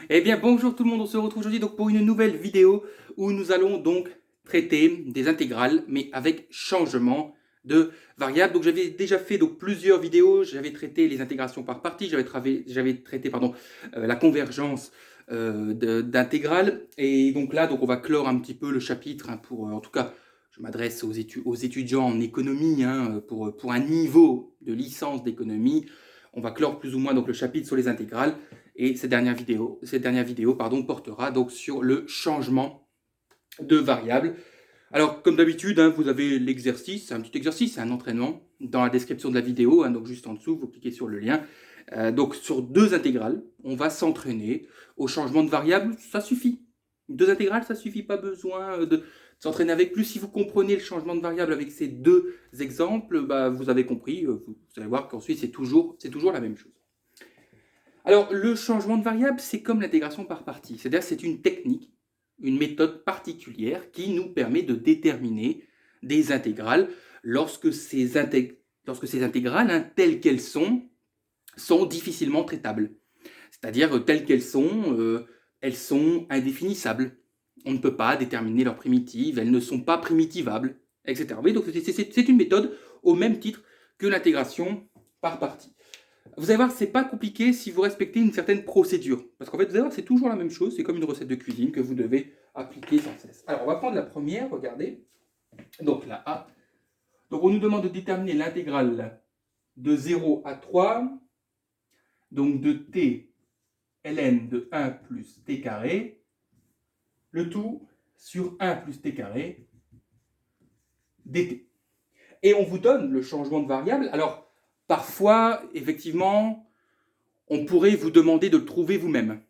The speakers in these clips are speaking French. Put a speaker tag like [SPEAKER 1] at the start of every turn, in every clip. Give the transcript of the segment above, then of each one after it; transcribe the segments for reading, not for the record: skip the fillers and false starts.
[SPEAKER 1] Eh bien, bonjour tout le monde, on se retrouve aujourd'hui donc pour une nouvelle vidéo où nous allons donc traiter des intégrales, mais avec changement de variables. Donc j'avais déjà fait donc plusieurs vidéos, j'avais traité les intégrations par partie, j'avais traité la convergence d'intégrales, et donc là donc on va clore un petit peu le chapitre hein, en tout cas je m'adresse aux étudiants en économie hein, pour un niveau de licence d'économie. On va clore plus ou moins donc le chapitre sur les intégrales. Et cette dernière vidéo portera donc sur le changement de variable. Alors, comme d'habitude, hein, vous avez l'exercice, c'est un petit exercice, c'est un entraînement dans la description de la vidéo. Hein, donc, juste en dessous, vous cliquez sur le lien. Donc, sur deux intégrales, on va s'entraîner au changement de variable. Ça suffit. Deux intégrales, ça suffit. Pas besoin de s'entraîner avec plus. Si vous comprenez le changement de variable avec ces deux exemples, bah, vous avez compris. Vous allez voir qu'ensuite, c'est toujours la même chose. Alors, le changement de variable, c'est comme l'intégration par partie. C'est-à-dire c'est une technique, une méthode particulière qui nous permet de déterminer des intégrales lorsque ces intégrales, hein, telles qu'elles sont difficilement traitables. C'est-à-dire telles elles sont indéfinissables. On ne peut pas déterminer leurs primitives, elles ne sont pas primitivables, etc. Oui, donc c'est une méthode au même titre que l'intégration par partie. Vous allez voir, c'est pas compliqué si vous respectez une certaine procédure. Parce qu'en fait, vous allez voir, c'est toujours la même chose. C'est comme une recette de cuisine que vous devez appliquer sans cesse. Alors, on va prendre la première, regardez. Donc, la A. Donc, on nous demande de déterminer l'intégrale de 0 à 3. Donc, de t ln de 1 plus t carré. Le tout sur 1 plus t carré dt. Et on vous donne le changement de variable. Alors, parfois, effectivement, on pourrait vous demander de le trouver vous-même.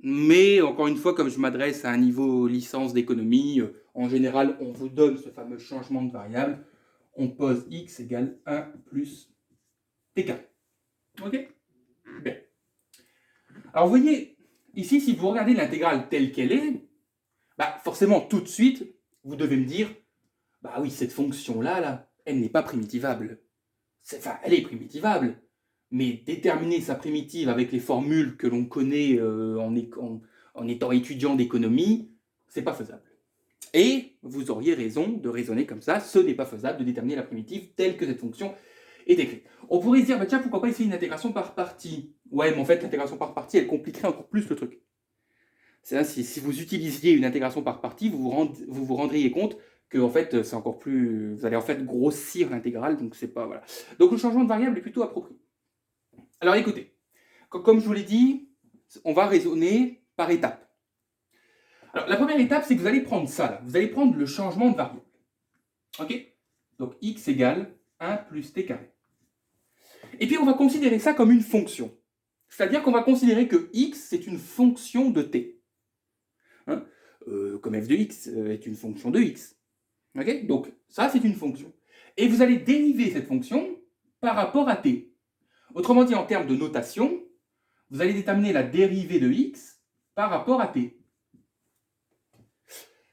[SPEAKER 1] Mais encore une fois, comme je m'adresse à un niveau licence d'économie, en général, on vous donne ce fameux changement de variable. On pose x égale 1 plus t carré. Ok? Bien. Alors, vous voyez, ici, si vous regardez l'intégrale telle qu'elle est, bah, forcément, tout de suite, vous devez me dire, bah oui, cette fonction-là, là, elle n'est pas primitivable. Enfin, elle est primitivable, mais déterminer sa primitive avec les formules que l'on connaît en étant étudiant d'économie, c'est pas faisable. Et vous auriez raison de raisonner comme ça, ce n'est pas faisable de déterminer la primitive telle que cette fonction est décrite. On pourrait se dire, bah tiens, pourquoi pas essayer une intégration par partie? Ouais, mais en fait, l'intégration par partie, elle compliquerait encore plus le truc. C'est si vous utilisiez une intégration par partie, vous rendriez compte que en fait, c'est encore plus. Vous allez en fait grossir l'intégrale, donc c'est pas. Voilà. Donc le changement de variable est plutôt approprié. Alors écoutez, comme je vous l'ai dit, on va raisonner par étapes. Alors la première étape, c'est que vous allez prendre ça là. Vous allez prendre le changement de variable. Ok? Donc x égale 1 plus t carré. Et puis on va considérer ça comme une fonction. C'est-à-dire qu'on va considérer que x, c'est une fonction de t. Hein, comme f de x est une fonction de x. Okay, donc ça, c'est une fonction. Et vous allez dériver cette fonction par rapport à t. Autrement dit, en termes de notation, vous allez déterminer la dérivée de x par rapport à t.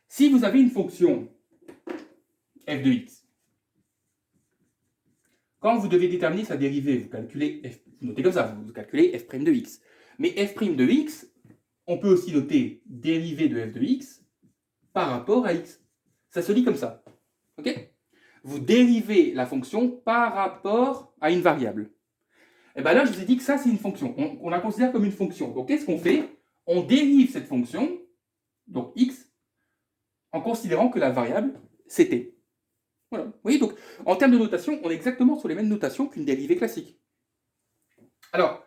[SPEAKER 1] Si vous avez une fonction f de x, quand vous devez déterminer sa dérivée, vous calculez f, vous notez comme ça, vous calculez f' de x. Mais f' de x, on peut aussi noter dérivée de f de x par rapport à x. Ça se lit comme ça. Ok? Vous dérivez la fonction par rapport à une variable. Et bien là, je vous ai dit que ça, c'est une fonction. On la considère comme une fonction. Donc, qu'est-ce qu'on fait? On dérive cette fonction, donc x, en considérant que la variable, c'est t. Voilà. Vous voyez, donc, en termes de notation, on est exactement sur les mêmes notations qu'une dérivée classique. Alors,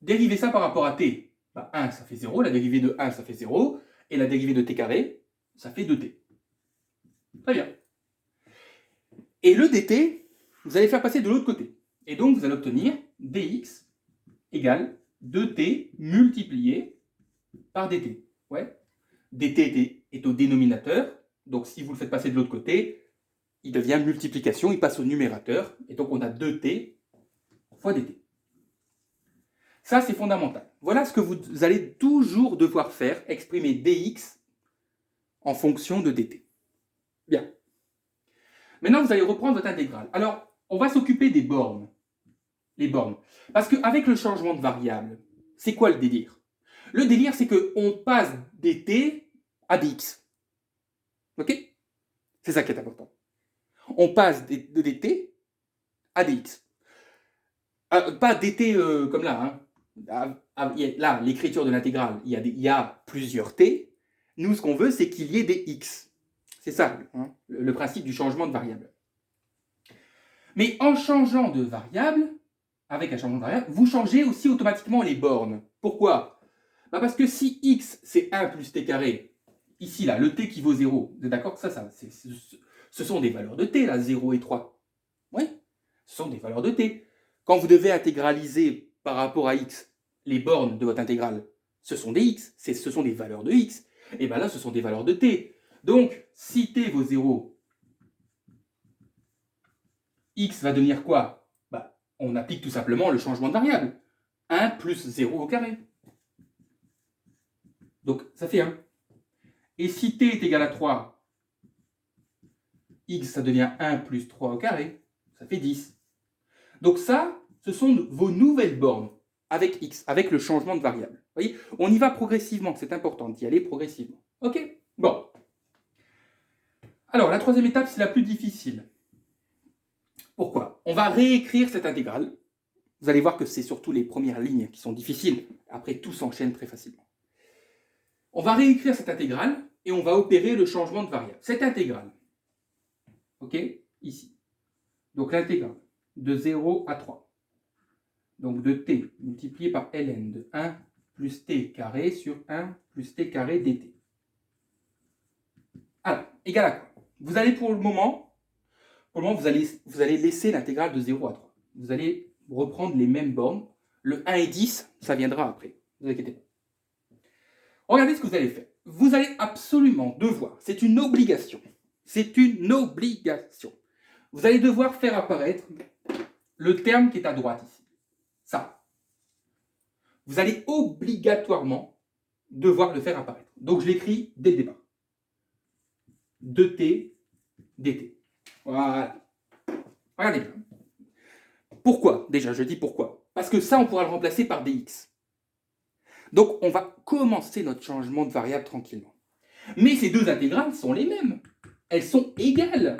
[SPEAKER 1] dériver ça par rapport à t, bah, 1, ça fait 0. La dérivée de 1, ça fait 0. Et la dérivée de t carré, ça fait 2t. Très bien. Et le dt, vous allez faire passer de l'autre côté. Et donc, vous allez obtenir dx égale 2t multiplié par dt. Ouais. dt est au dénominateur, donc si vous le faites passer de l'autre côté, il devient multiplication, il passe au numérateur, et donc on a 2t fois dt. Ça, c'est fondamental. Voilà ce que vous allez toujours devoir faire, exprimer dx en fonction de dt. Bien. Maintenant, vous allez reprendre votre intégrale. Alors, on va s'occuper des bornes. Les bornes. Parce qu'avec le changement de variable, c'est quoi le délire? Le délire, c'est qu'on passe des t à des x. Ok? C'est ça qui est important. On passe des t à des x. Pas dt comme là. Hein. Là, l'écriture de l'intégrale, il y a plusieurs t. Nous, ce qu'on veut, c'est qu'il y ait des x. C'est ça, hein, le principe du changement de variable. Mais en changeant de variable, avec un changement de variable, vous changez aussi automatiquement les bornes. Pourquoi? Parce que si x, c'est 1 plus t carré, ici, là, le t qui vaut 0, vous êtes d'accord que ce sont des valeurs de t, là, 0 et 3. Oui, ce sont des valeurs de t. Quand vous devez intégraliser par rapport à x, les bornes de votre intégrale, ce sont des x, ce sont des valeurs de x. Et bien là, ce sont des valeurs de t. Donc, si t vaut 0, x va devenir quoi? On applique tout simplement le changement de variable. 1 plus 0 au carré. Donc, ça fait 1. Et si t est égal à 3, x, ça devient 1 plus 3 au carré. Ça fait 10. Donc ça, ce sont vos nouvelles bornes avec x, avec le changement de variable. Vous voyez, on y va progressivement. C'est important d'y aller progressivement. OK? Bon. Alors, la troisième étape, c'est la plus difficile. Pourquoi? On va réécrire cette intégrale. Vous allez voir que c'est surtout les premières lignes qui sont difficiles. Après, tout s'enchaîne très facilement. On va réécrire cette intégrale et on va opérer le changement de variable. Cette intégrale, ok, ici. Donc l'intégrale de 0 à 3. Donc de t multiplié par ln de 1 plus t carré sur 1 plus t carré dt. Alors, égal à quoi? Vous allez pour le moment, vous allez laisser l'intégrale de 0 à 3. Vous allez reprendre les mêmes bornes. Le 1 et 10, ça viendra après. Ne vous inquiétez pas. Regardez ce que vous allez faire. Vous allez absolument devoir, c'est une obligation. C'est une obligation. Vous allez devoir faire apparaître le terme qui est à droite ici. Ça. Vous allez obligatoirement devoir le faire apparaître. Donc je l'écris dès le départ. 2t dt. Voilà. Regardez bien. Pourquoi? Déjà, je dis pourquoi. Parce que ça, on pourra le remplacer par dx. Donc, on va commencer notre changement de variable tranquillement. Mais ces deux intégrales sont les mêmes. Elles sont égales.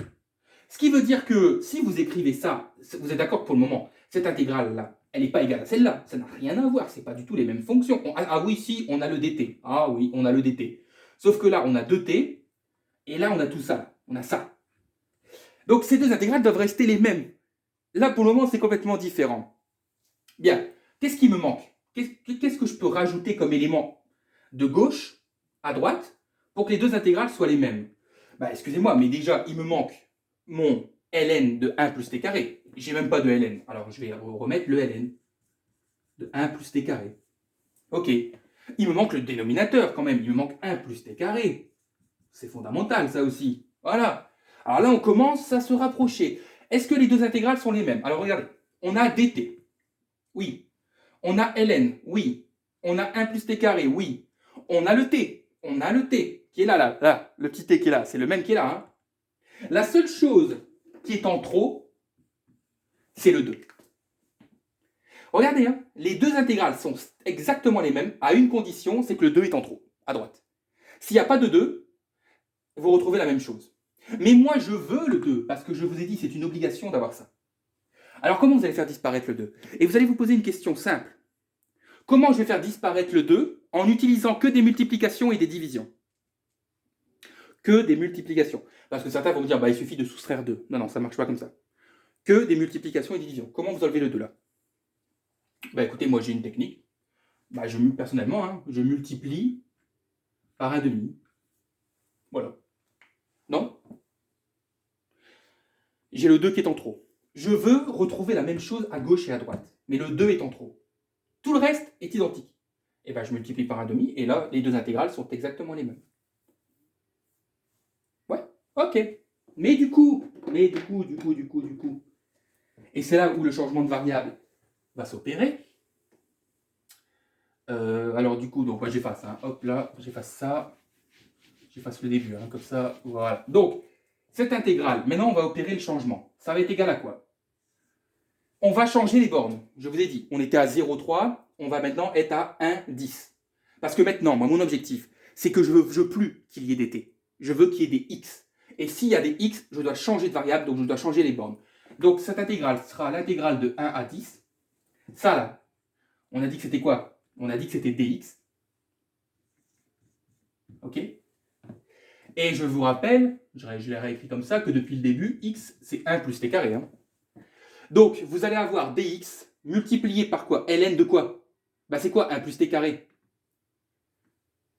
[SPEAKER 1] Ce qui veut dire que si vous écrivez ça, vous êtes d'accord pour le moment, cette intégrale-là, elle n'est pas égale à celle-là. Ça n'a rien à voir, ce n'est pas du tout les mêmes fonctions. Ah oui, si, on a le dt. Ah oui, on a le dt. Sauf que là, on a 2t, et là, on a tout ça. On a ça. Donc, ces deux intégrales doivent rester les mêmes. Là, pour le moment, c'est complètement différent. Bien, qu'est-ce qui me manque? Qu'est-ce que je peux rajouter comme élément de gauche à droite pour que les deux intégrales soient les mêmes? Excusez-moi, mais déjà, il me manque mon ln de 1 plus t carré. J'ai même pas de ln. Alors, je vais remettre le ln de 1 plus t carré. Ok. Il me manque le dénominateur quand même. Il me manque 1 plus t carré. C'est fondamental, ça aussi. Voilà. Alors là, on commence à se rapprocher. Est-ce que les deux intégrales sont les mêmes? Alors, regardez. On a dt. Oui. On a ln, oui. On a 1 plus t carré, oui. On a le t. On a le t qui est là. Le petit t qui est là, c'est le même qui est là. Hein. La seule chose qui est en trop, c'est le 2. Regardez, hein, les deux intégrales sont exactement les mêmes à une condition, c'est que le 2 est en trop, à droite. S'il n'y a pas de 2, vous retrouvez la même chose. Mais moi, je veux le 2, parce que je vous ai dit, c'est une obligation d'avoir ça. Alors, comment vous allez faire disparaître le 2? Et vous allez vous poser une question simple. Comment je vais faire disparaître le 2 en utilisant que des multiplications et des divisions? Que des multiplications. Parce que certains vont me dire, il suffit de soustraire 2. Non, ça ne marche pas comme ça. Que des multiplications et des divisions. Comment vous enlevez le 2 là? Écoutez, moi j'ai une technique. Personnellement, hein, je multiplie par 1/2. Voilà. Non? J'ai le 2 qui est en trop. Je veux retrouver la même chose à gauche et à droite. Mais le 2 est en trop. Tout le reste est identique. Et je multiplie par 1/2. Et là, les deux intégrales sont exactement les mêmes. Ouais, ok. Mais du coup. Et c'est là où le changement de variable va s'opérer. Alors du coup, donc j'efface. Hein. Hop là, j'efface ça. J'efface le début, hein, comme ça. Voilà. Donc, cette intégrale, maintenant on va opérer le changement. Ça va être égal à quoi? On va changer les bornes. Je vous ai dit, on était à 0,3, on va maintenant être à 1,10. Parce que maintenant, moi, mon objectif, c'est que je veux plus qu'il y ait des t. Je veux qu'il y ait des x. Et s'il y a des x, je dois changer de variable, donc je dois changer les bornes. Donc cette intégrale sera l'intégrale de 1 à 10. Ça, là, on a dit que c'était quoi? On a dit que c'était dx. OK? Et je vous rappelle, je l'ai réécrit comme ça, que depuis le début, x, c'est 1 plus t carré. Hein. Donc, vous allez avoir dx multiplié par quoi? Ln de quoi? Bah, c'est quoi 1 plus t carré?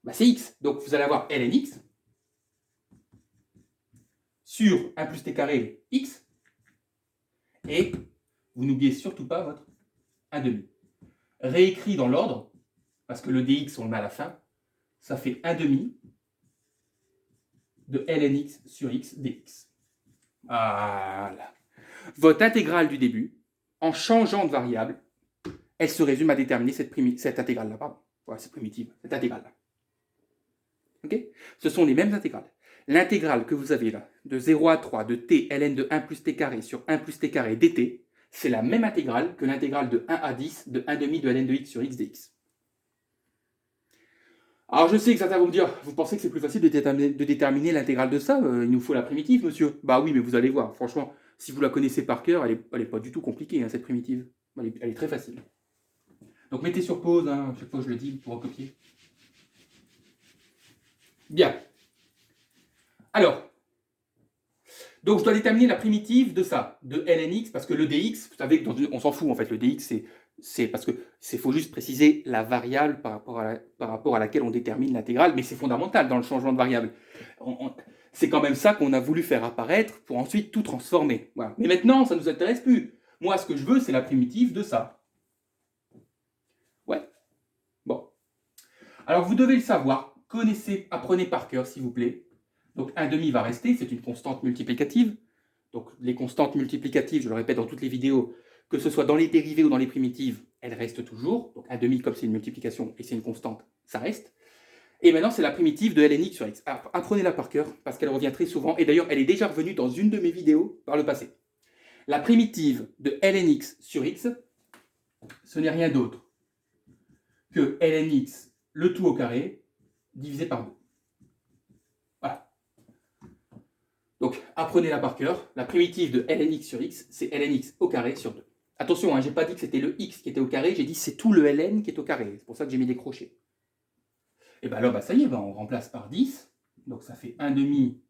[SPEAKER 1] Bah, c'est x. Donc, vous allez avoir ln x sur 1 plus t carré x. Et vous n'oubliez surtout pas votre 1 demi. Réécrit dans l'ordre, parce que le dx, on le met à la fin, ça fait 1 demi de ln x sur x dx. Voilà. Votre intégrale du début, en changeant de variable, elle se résume à déterminer cette intégrale-là. Pardon. Voilà, c'est primitive, cette intégrale-là. Ok? Ce sont les mêmes intégrales. L'intégrale que vous avez là, de 0 à 3 de t ln de 1 plus t carré sur 1 plus t carré dt, c'est la même intégrale que l'intégrale de 1 à 10 de 1 demi de ln de x sur x dx. Alors je sais que certains vont me dire, vous pensez que c'est plus facile de déterminer l'intégrale de ça, il nous faut la primitive, monsieur. Bah oui, mais vous allez voir, franchement, si vous la connaissez par cœur, elle est pas du tout compliquée, hein, cette primitive. Elle est très facile. Donc mettez sur pause, hein, chaque fois que je le dis, pour recopier. Bien. Alors, donc je dois déterminer la primitive de ça, de lnx, parce que le dx, vous savez qu'on s'en fout en fait, le dx c'est parce que faut juste préciser la variable par rapport à laquelle on détermine l'intégrale, mais c'est fondamental dans le changement de variable. C'est quand même ça qu'on a voulu faire apparaître pour ensuite tout transformer. Voilà. Mais maintenant, ça ne nous intéresse plus. Moi, ce que je veux, c'est la primitive de ça. Ouais. Bon. Alors, vous devez le savoir. Apprenez par cœur, s'il vous plaît. Donc, 1 demi va rester, c'est une constante multiplicative. Donc, les constantes multiplicatives, je le répète dans toutes les vidéos, que ce soit dans les dérivées ou dans les primitives, elles restent toujours. Donc, 1 demi, comme c'est une multiplication et c'est une constante, ça reste. Et maintenant, c'est la primitive de ln x sur x. Alors, apprenez-la par cœur, parce qu'elle revient très souvent. Et d'ailleurs, elle est déjà revenue dans une de mes vidéos par le passé. La primitive de ln x sur x, ce n'est rien d'autre que ln x, le tout au carré, divisé par 2. Voilà. Donc, apprenez-la par cœur. La primitive de ln x sur x, c'est ln x au carré sur 2. Attention, hein, je n'ai pas dit que c'était le x qui était au carré, j'ai dit c'est tout le ln qui est au carré. C'est pour ça que j'ai mis des crochets. Et bien là, ça y est, on remplace par 10. Donc ça fait 1 demi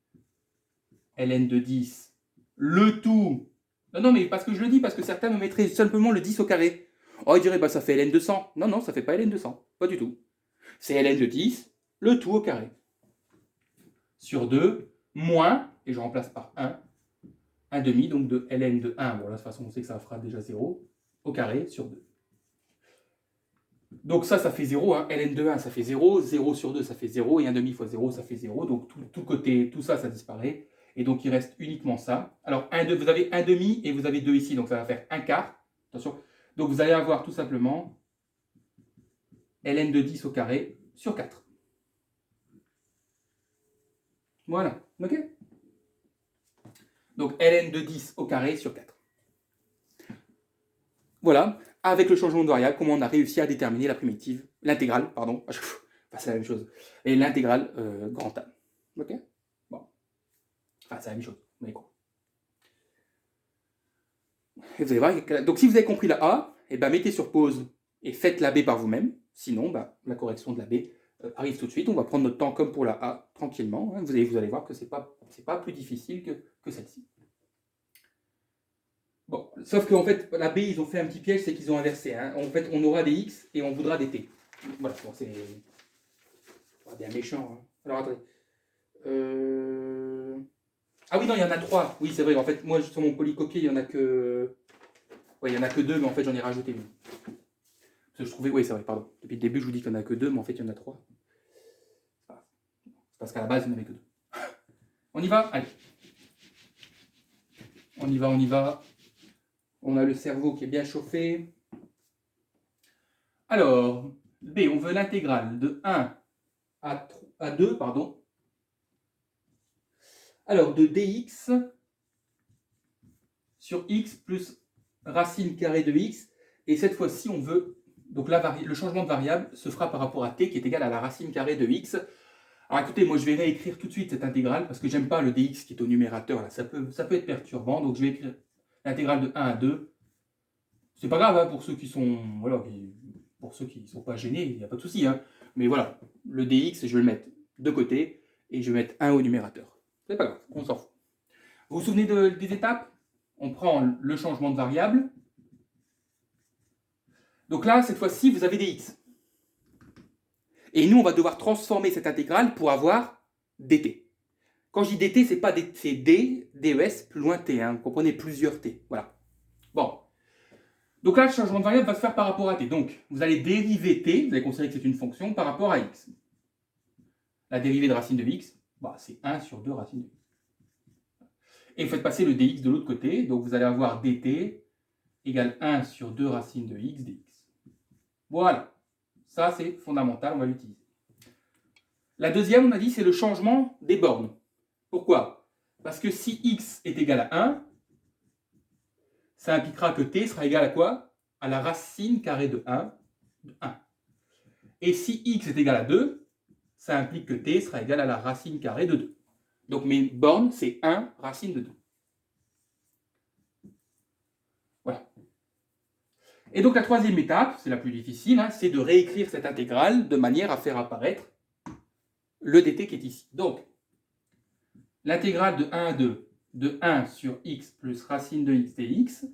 [SPEAKER 1] ln de 10, le tout. Non, mais parce que je le dis, parce que certains me mettraient simplement le 10 au carré. Oh, ils diraient, ça fait ln de 100. Non, ça fait pas ln de 100. Pas du tout. C'est ln de 10, le tout au carré. Sur 2, moins, et je remplace par 1 demi, donc de ln de 1. Bon, là, de toute façon, on sait que ça fera déjà 0, au carré sur 2. Donc ça fait 0, hein. Ln de 1, ça fait 0, 0 sur 2, ça fait 0, et 1 demi fois 0, ça fait 0, donc tout côté, tout ça disparaît, et donc il reste uniquement ça. Alors, vous avez 1 demi, et vous avez 2 ici, donc ça va faire 1 quart, attention, donc vous allez avoir tout simplement ln de 10 au carré sur 4. Voilà, ok? Donc ln de 10 au carré sur 4. Voilà, avec le changement de variable, comment on a réussi à déterminer la primitive, l'intégrale, pardon, c'est la même chose, et l'intégrale grand A. Ok? Bon. Enfin, c'est la même chose, mais quoi. Et vous allez voir, donc si vous avez compris la A, mettez sur pause et faites la B par vous-même, sinon la correction de la B arrive tout de suite. On va prendre notre temps comme pour la A, tranquillement, hein. Vous allez voir que c'est pas plus difficile que celle-ci. Bon, sauf qu'en fait, la B, ils ont fait un petit piège, c'est qu'ils ont inversé. Hein. En fait, on aura des X et on voudra des T. Voilà, bon, c'est bien méchant. Hein. Alors, attendez. Ah oui, non, il y en a 3. Oui, c'est vrai. En fait, moi, sur mon polycopier, il n'y en a que... Ouais, il n'y en a que 2, mais en fait, j'en ai rajouté une. Parce que je trouvais... Oui, c'est vrai, pardon. Depuis le début, je vous dis qu'il n'y en a que 2, mais en fait, il y en a 3. Parce qu'à la base, il n'y en avait que 2. On y va? Allez. On y va. On a le cerveau qui est bien chauffé. Alors, B, on veut l'intégrale de 1 à 2, pardon. Alors, de dx sur x plus racine carrée de x. Et cette fois-ci, on veut Donc là, le changement de variable se fera par rapport à t qui est égal à la racine carrée de x. Alors écoutez, moi je vais réécrire tout de suite cette intégrale parce que j'aime pas le dx qui est au numérateur, là, ça peut être perturbant, donc je vais écrire l'intégrale de 1 à 2. C'est pas grave hein, pour ceux qui sont, voilà, pour ceux qui ne sont pas gênés, il n'y a pas de souci. Hein. Mais voilà, le dx, je vais le mettre de côté et je vais mettre 1 au numérateur. C'est pas grave, on s'en fout. Vous vous souvenez des étapes? On prend le changement de variable. Donc là, cette fois-ci, vous avez des x. Et nous, on va devoir transformer cette intégrale pour avoir dt. Quand je dis dt, c'est pas c'est d, des, plus loin t. Hein. Vous comprenez, plusieurs t. Voilà. Bon. Donc là, le changement de variable va se faire par rapport à t. Donc, vous allez dériver t, vous allez considérer que c'est une fonction par rapport à x. La dérivée de racine de x, bah, c'est 1 sur 2 racine de x. Et vous faites passer le dx de l'autre côté, donc vous allez avoir dt égale 1 sur 2 racine de x dx. Voilà. Ça, c'est fondamental, on va l'utiliser. La deuxième, on a dit, c'est le changement des bornes. Pourquoi? Parce que si x est égal à 1, ça impliquera que t sera égal à quoi? À la racine carrée de 1, de 1. Et si x est égal à 2, ça implique que t sera égal à la racine carrée de 2. Donc mes bornes, c'est 1 racine de 2. Voilà. Et donc la troisième étape, c'est la plus difficile, hein, c'est de réécrire cette intégrale de manière à faire apparaître le dt qui est ici. Donc, l'intégrale de 1 à 2 de 1 sur x plus racine de x dx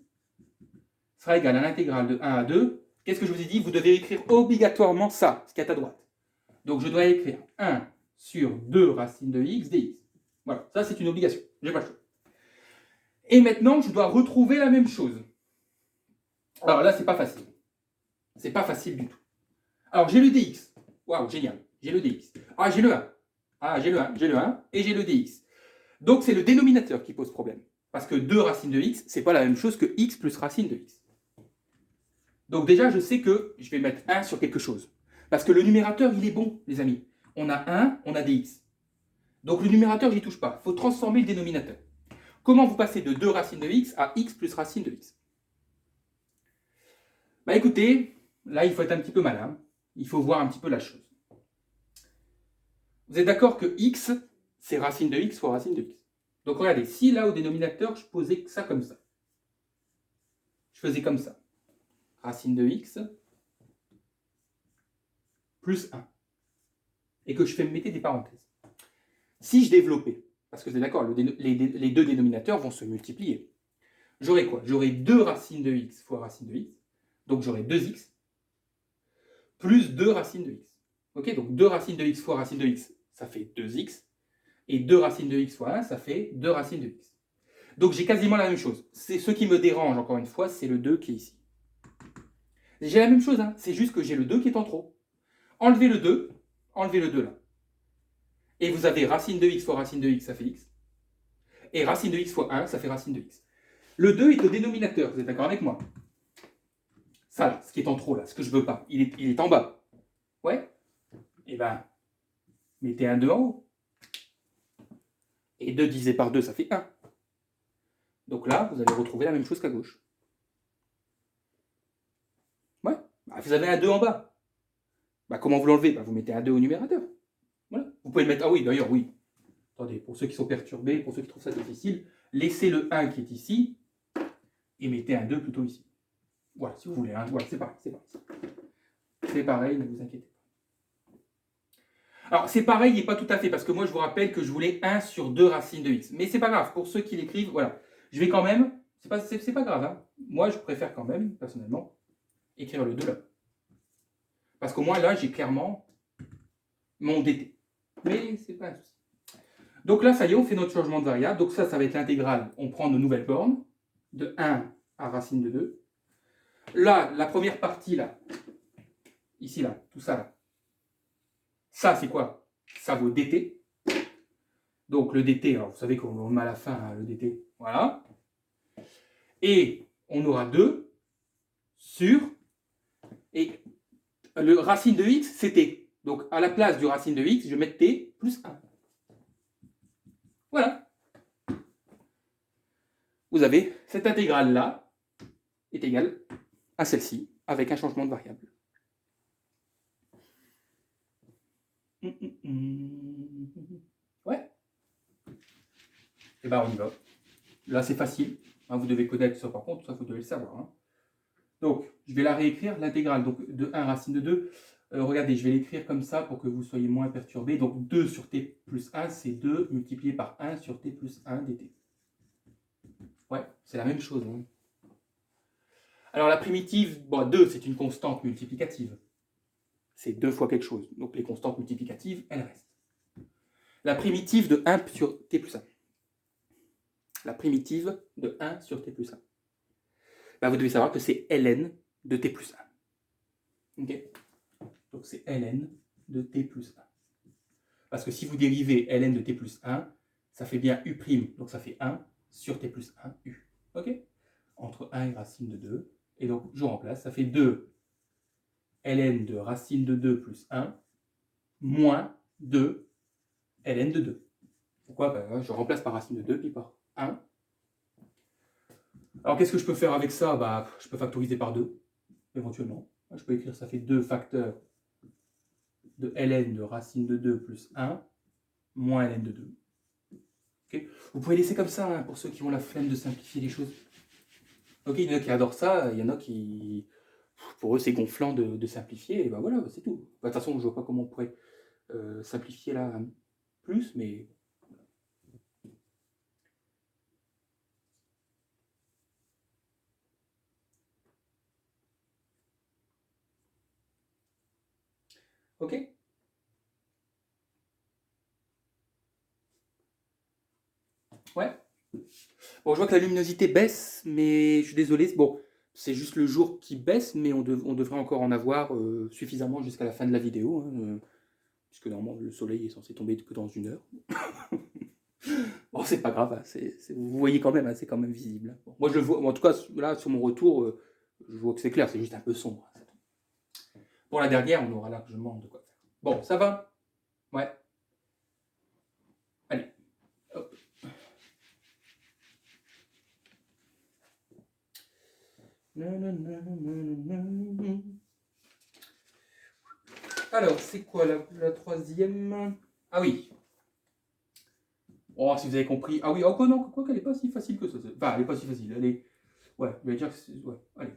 [SPEAKER 1] sera égale à l'intégrale de 1 à 2. Qu'est-ce que je vous ai dit? Vous devez écrire obligatoirement ça, ce qui est à droite. Donc je dois écrire 1 sur 2 racine de x dx. Voilà, ça c'est une obligation, j'ai pas le choix. Et maintenant, je dois retrouver la même chose. Alors là, c'est pas facile. C'est pas facile du tout. Alors j'ai le dx. Waouh, génial. J'ai le dx. Ah, j'ai le 1. Ah, j'ai le 1, j'ai le 1 et j'ai le dx. Donc c'est le dénominateur qui pose problème. Parce que 2 racine de x, c'est pas la même chose que x plus racine de x. Donc déjà, je sais que je vais mettre 1 sur quelque chose. Parce que le numérateur, il est bon, les amis. On a 1, on a dx. Donc le numérateur, j'y touche pas. Il faut transformer le dénominateur. Comment vous passez de 2 racines de x à x plus racine de x? Bah écoutez, là, il faut être un petit peu malin. Il faut voir un petit peu la chose. Vous êtes d'accord que x, c'est racine de x fois racine de x. Donc regardez, si là, au dénominateur, je posais ça comme ça. Je faisais comme ça. Racine de x plus 1. Et que je mettais des parenthèses. Si je développais, parce que vous êtes d'accord, les deux dénominateurs vont se multiplier. J'aurai quoi? J'aurai 2 racines de x fois racine de x. Donc j'aurai 2x plus 2 racines de x. Ok, donc 2 racines de x fois racine de x, ça fait 2x. Et 2 racines de x fois 1, ça fait 2 racines de x. Donc j'ai quasiment la même chose. C'est ce qui me dérange, encore une fois, c'est le 2 qui est ici. J'ai la même chose, hein. C'est juste que j'ai le 2 qui est en trop. Enlevez le 2 là. Et vous avez racine de x fois racine de x, ça fait x. Et racine de x fois 1, ça fait racine de x. Le 2 est au dénominateur, vous êtes d'accord avec moi? Ça, là, ce qui est en trop, là, ce que je veux pas, il est en bas. Ouais? Eh ben, mettez un 2 en haut. Et 2 divisé par 2, ça fait 1. Donc là, vous allez retrouver la même chose qu'à gauche. Ouais? Bah, vous avez un 2 en bas. Bah, comment vous l'enlevez? Bah, vous mettez un 2 au numérateur. Voilà. Vous pouvez le mettre... Ah oui, d'ailleurs, oui. Attendez, pour ceux qui sont perturbés, pour ceux qui trouvent ça difficile, laissez le 1 qui est ici et mettez un 2 plutôt ici. Voilà, si vous voulez. Hein. Voilà, c'est pareil, c'est pareil. C'est pareil, ne vous inquiétez pas. Alors, c'est pareil et pas tout à fait, parce que moi, je vous rappelle que je voulais 1 sur 2 racines de x. Mais c'est pas grave, pour ceux qui l'écrivent, voilà. Je vais quand même... C'est pas grave, hein. Moi, je préfère quand même, personnellement, écrire le 2 là. Parce qu'au moins, là, j'ai clairement mon dt. Mais c'est pas un souci. Donc là, ça y est, on fait notre changement de variable. Donc ça va être l'intégrale. On prend nos nouvelles bornes, de 1 à racine de 2. Là, la première partie, là, ici, là, tout ça, là. Ça, c'est quoi? Ça vaut dt. Donc le dt, alors vous savez qu'on le met à la fin, hein, le dt. Voilà. Et on aura 2 sur... Et le racine de x, c'est t. Donc à la place du racine de x, je vais mettre t plus 1. Voilà. Vous avez cette intégrale-là est égale à celle-ci avec un changement de variable. Ouais. Et ben on y va. Là c'est facile. Hein, vous devez connaître ça par contre, ça vous devez le savoir. Hein. Donc je vais la réécrire, l'intégrale donc de 1 racine de 2. Regardez, je vais l'écrire comme ça pour que vous soyez moins perturbés. Donc 2 sur t plus 1, c'est 2 multiplié par 1 sur t plus 1 dt. Ouais, c'est la même chose. Hein. Alors la primitive, bon, 2 c'est une constante multiplicative. C'est 2 fois quelque chose. Donc les constantes multiplicatives, elles restent. La primitive de 1 sur t plus 1. La primitive de 1 sur t plus 1. Ben, vous devez savoir que c'est ln de t plus 1. Okay, donc c'est ln de t plus 1. Parce que si vous dérivez ln de t plus 1, ça fait bien u', donc ça fait 1 sur t plus 1 u. Ok, entre 1 et racine de 2. Et donc je remplace, ça fait 2 ln de racine de 2 plus 1 moins 2 ln de 2. Pourquoi? Ben, je remplace par racine de 2 puis par 1. Alors qu'est-ce que je peux faire avec ça? Bah, je peux factoriser par 2, éventuellement. Je peux écrire ça fait 2 facteurs de ln de racine de 2 plus 1 moins ln de 2. Okay, vous pouvez laisser comme ça hein, pour ceux qui ont la flemme de simplifier les choses. Ok, il y en a qui adorent ça, il y en a qui, pour eux, c'est gonflant de simplifier, et ben voilà, c'est tout. De toute façon, je vois pas comment on pourrait simplifier là plus, mais... Ok. Ouais. Bon, je vois que la luminosité baisse, mais je suis désolé, bon, c'est juste le jour qui baisse, mais on devrait encore en avoir suffisamment jusqu'à la fin de la vidéo, hein, puisque normalement le soleil est censé tomber que dans 1 heure. Bon, c'est pas grave, hein, vous voyez quand même, hein, c'est quand même visible. Hein. Bon, moi je le vois, en tout cas là sur mon retour, je vois que c'est clair, c'est juste un peu sombre. Hein, pour la dernière, on aura largement de quoi faire. Bon, ça va? Ouais. Allez, hop. Alors, c'est quoi la troisième? Ah oui. Oh, si vous avez compris. Ah oui, oh, quoi, non, quoi qu'elle n'est pas si facile que ça. Enfin, elle n'est pas si facile. Elle est. Ouais, je vais dire que c'est. Ouais, allez.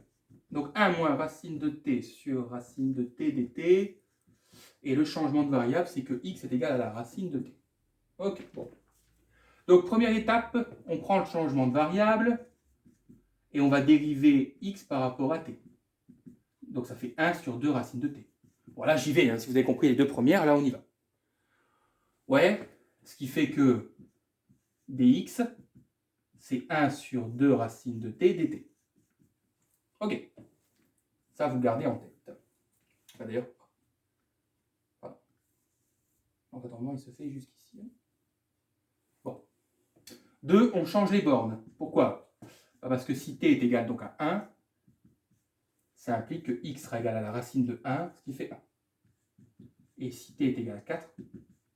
[SPEAKER 1] Donc 1 moins racine de t sur racine de t dt. Et le changement de variable, c'est que x est égal à la racine de t. Ok, bon. Donc première étape, on prend le changement de variable et on va dériver x par rapport à t. Donc ça fait 1 sur 2 racine de t. Bon là j'y vais, hein, si vous avez compris les deux premières, là on y va. Ouais, ce qui fait que dx, c'est 1 sur 2 racine de t dt. Ok, ça vous gardez en tête. Enfin, d'ailleurs, voilà. En fait, normalement il se fait jusqu'ici. Bon. 2, on change les bornes. Pourquoi? Parce que si t est égal donc à 1, ça implique que x sera égal à la racine de 1, ce qui fait 1. Et si t est égal à 4,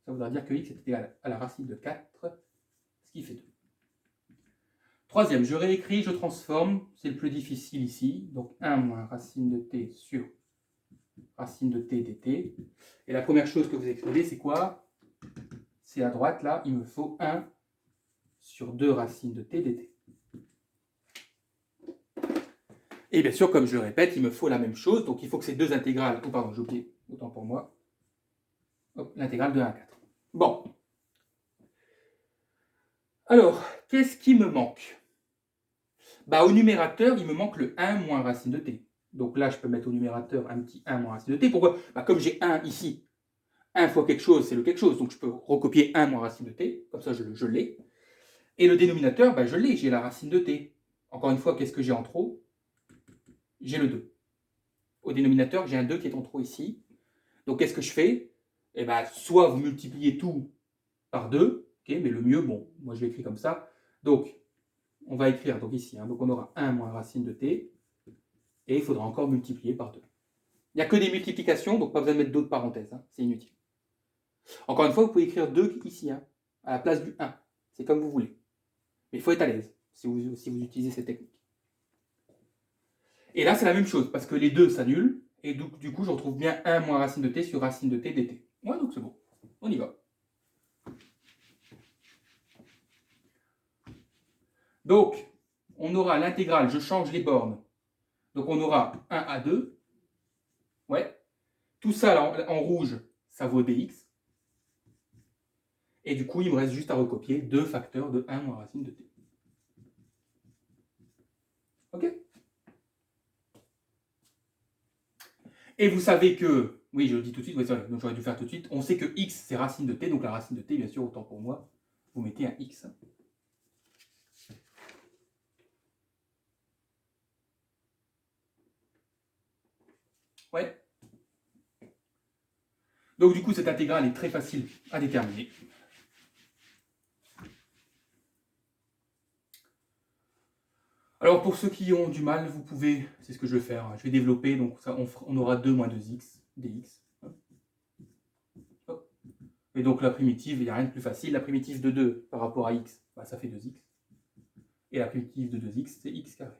[SPEAKER 1] ça voudra dire que x est égal à la racine de 4, ce qui fait 2. Troisième, je réécris, je transforme, c'est le plus difficile ici. Donc 1 moins racine de t sur racine de t dt. Et la première chose que vous écrivez, c'est quoi? C'est à droite, là, il me faut 1 sur 2 racines de t dt. Et bien sûr, comme je le répète, il me faut la même chose. Donc il faut que ces deux intégrales... Oh pardon, j'ai oublié, autant pour moi. L'intégrale de 1 à 4. Bon. Alors, qu'est-ce qui me manque? Bah, au numérateur, il me manque le 1 moins racine de t. Donc là, je peux mettre au numérateur un petit 1 moins racine de t. Pourquoi? Bah, comme j'ai 1 ici, 1 fois quelque chose, c'est le quelque chose. Donc je peux recopier 1 moins racine de t. Comme ça, je l'ai. Et le dénominateur, bah, je l'ai. J'ai la racine de t. Encore une fois, qu'est-ce que j'ai en trop? J'ai le 2. Au dénominateur, j'ai un 2 qui est en trop ici. Donc qu'est-ce que je fais? Eh ben, soit vous multipliez tout par 2, okay, mais le mieux, bon, moi je l'écris comme ça. Donc, on va écrire donc ici, hein, donc on aura 1 moins racine de t, et il faudra encore multiplier par 2. Il n'y a que des multiplications, donc pas besoin de mettre d'autres parenthèses, hein, c'est inutile. Encore une fois, vous pouvez écrire 2 ici, hein, à la place du 1, c'est comme vous voulez. Mais il faut être à l'aise si vous utilisez cette technique. Et là, c'est la même chose, parce que les deux s'annulent, et donc, du coup, je retrouve bien 1 moins racine de t sur racine de t dt. Ouais, donc c'est bon. On y va. Donc, on aura l'intégrale, je change les bornes. Donc on aura 1 à 2. Ouais. Tout ça là, en rouge, ça vaut dx. Et du coup, il me reste juste à recopier 2 facteurs de 1 moins racine de t. Ok? Et vous savez que, oui, je le dis tout de suite, donc j'aurais dû faire tout de suite, on sait que x c'est racine de t, donc la racine de t, bien sûr, autant pour moi, vous mettez un x. Ouais. Donc du coup, cette intégrale est très facile à déterminer. Alors pour ceux qui ont du mal, vous pouvez, c'est ce que je vais faire, je vais développer, donc ça, on aura 2 moins 2x, dx. Et donc la primitive, il n'y a rien de plus facile. La primitive de 2 par rapport à x, bah, ça fait 2x. Et la primitive de 2x, c'est x carré.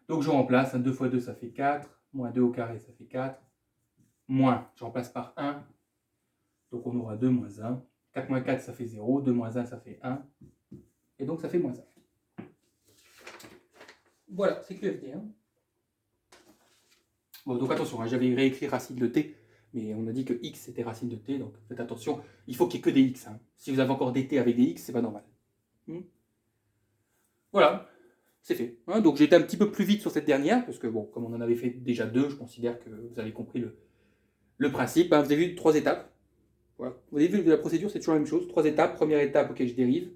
[SPEAKER 1] Donc je remplace, 2 fois 2 ça fait 4, moins 2 au carré ça fait 4, moins, je remplace par 1, donc on aura 2 moins 1. 4 moins 4 ça fait 0, 2 moins 1 ça fait 1, et donc ça fait moins 1. Voilà, c'est QFD. Hein. Bon, donc attention, hein, j'avais réécrit racine de t, mais on a dit que x c'était racine de t, donc faites attention, il faut qu'il n'y ait que des x. Hein. Si vous avez encore des t avec des x, c'est pas normal. Voilà, c'est fait. Hein, donc j'ai été un petit peu plus vite sur cette dernière, parce que bon, comme on en avait fait déjà 2, je considère que vous avez compris le principe. Hein, vous avez vu 3 étapes. Voilà. Vous avez vu la procédure, c'est toujours la même chose. 3 étapes. Première étape, ok, je dérive.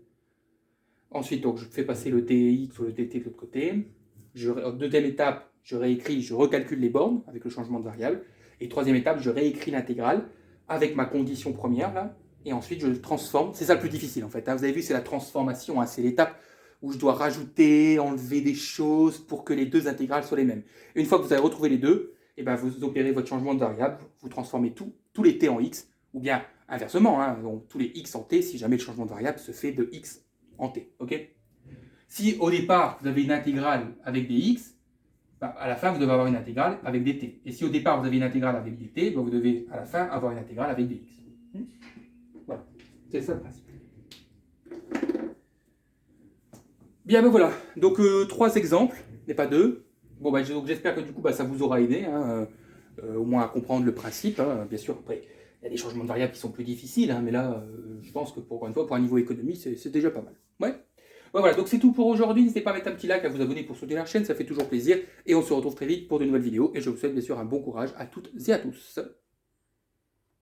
[SPEAKER 1] Ensuite, donc, je fais passer le dx ou le dt de l'autre côté. Deuxième étape, je réécris, je recalcule les bornes avec le changement de variable. Et troisième étape, je réécris l'intégrale avec ma condition première, là. Et ensuite, je transforme. C'est ça le plus difficile, en fait. Hein. Vous avez vu, c'est la transformation. Hein. C'est l'étape où je dois rajouter, enlever des choses pour que les deux intégrales soient les mêmes. Et une fois que vous avez retrouvé les deux, et ben vous opérez votre changement de variable, vous transformez tous les t en x, ou bien inversement, hein, donc tous les x en t, si jamais le changement de variable se fait de x en t. Okay, si au départ, vous avez une intégrale avec des x, bah, à la fin, vous devez avoir une intégrale avec des t. Et si au départ, vous avez une intégrale avec des t, bah, vous devez à la fin avoir une intégrale avec des x. Voilà, c'est ça le principe. Bien, ben voilà. Donc, 3 exemples, mais pas 2. Bon, ben, donc j'espère que du coup, ça vous aura aidé, hein, au moins à comprendre le principe. Hein. Bien sûr, après, il y a des changements de variables qui sont plus difficiles, hein, mais là, je pense que pour une fois, pour un niveau économie, c'est déjà pas mal. Ouais. Ouais, voilà, donc c'est tout pour aujourd'hui. N'hésitez pas à mettre un petit like, à vous abonner pour soutenir la chaîne, ça fait toujours plaisir. Et on se retrouve très vite pour de nouvelles vidéos. Et je vous souhaite bien sûr un bon courage à toutes et à tous.